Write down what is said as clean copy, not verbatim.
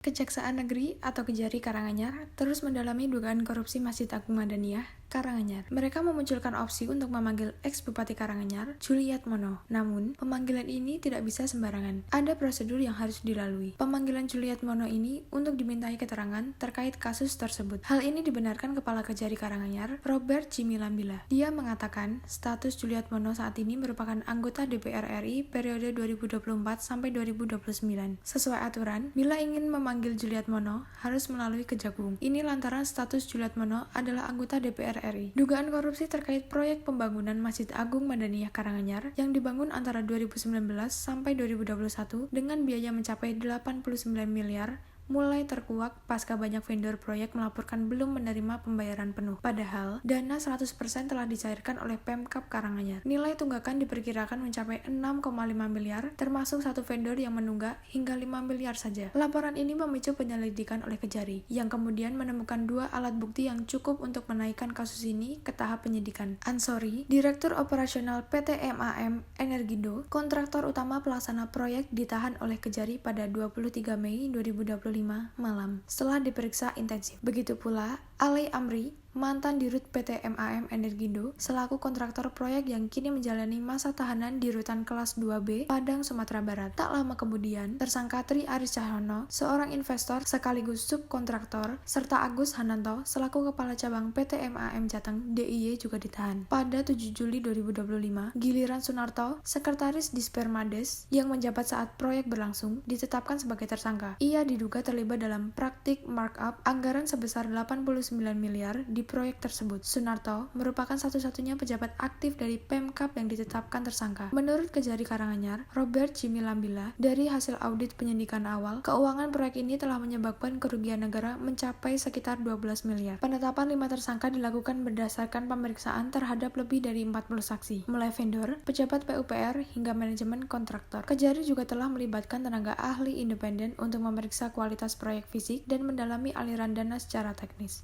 Kejaksaan Negeri atau Kejari Karanganyar terus mendalami dugaan korupsi Masjid Agung Madaniyah, Karanganyar. Mereka memunculkan opsi untuk memanggil ex-Bupati Karanganyar, Juliatmono. Namun, pemanggilan ini tidak bisa sembarangan. Ada prosedur yang harus dilalui. Pemanggilan Juliatmono ini untuk dimintai keterangan terkait kasus tersebut. Hal ini dibenarkan Kepala Kejari Karanganyar, Robert Jimmy Lambila. Dia mengatakan, status Juliatmono saat ini merupakan anggota DPR RI periode 2024 sampai 2029. Sesuai aturan, bila ingin memanggil Juliatmono harus melalui Kejagung. Ini lantaran status Juliatmono adalah anggota DPR RI. Dugaan korupsi terkait proyek pembangunan Masjid Agung Madaniyah Karanganyar yang dibangun antara 2019 sampai 2021 dengan biaya mencapai 89 miliar mulai terkuak pasca banyak vendor proyek melaporkan belum menerima pembayaran penuh. Padahal, dana 100% telah dicairkan oleh Pemkab Karanganyar. Nilai tunggakan diperkirakan mencapai 6,5 miliar, termasuk satu vendor yang menunggak hingga 5 miliar saja. Laporan ini memicu penyelidikan oleh Kejari, yang kemudian menemukan 2 alat bukti yang cukup untuk menaikkan kasus ini ke tahap penyidikan. Ansori, Direktur Operasional PT MAM Energindo, kontraktor utama pelaksana proyek, ditahan oleh Kejari pada 23 Mei 2025 malam setelah diperiksa intensif. Begitu pula Alay Amri, mantan dirut PT MAM Energindo, selaku kontraktor proyek yang kini menjalani masa tahanan di rutan kelas 2B, Padang, Sumatera Barat. Tak lama kemudian, tersangka Tri Aris Cahyono, seorang investor sekaligus subkontraktor, serta Agus Hananto, selaku kepala cabang PT MAM Jateng DIY juga ditahan. Pada 7 Juli 2025, giliran Sunarto, sekretaris Dispermades, yang menjabat saat proyek berlangsung, ditetapkan sebagai tersangka. Ia diduga terlibat dalam praktik markup anggaran sebesar 89 miliar di proyek tersebut. Sunarto merupakan satu-satunya pejabat aktif dari Pemkab yang ditetapkan tersangka. Menurut Kejari Karanganyar, Robert Jimmy Lambila, dari hasil audit penyidikan awal, keuangan proyek ini telah menyebabkan kerugian negara mencapai sekitar 12 miliar. Penetapan 5 tersangka dilakukan berdasarkan pemeriksaan terhadap lebih dari 40 saksi, mulai vendor, pejabat PUPR, hingga manajemen kontraktor. Kejari juga telah melibatkan tenaga ahli independen untuk memeriksa kualitas proyek fisik dan mendalami aliran dana secara teknis.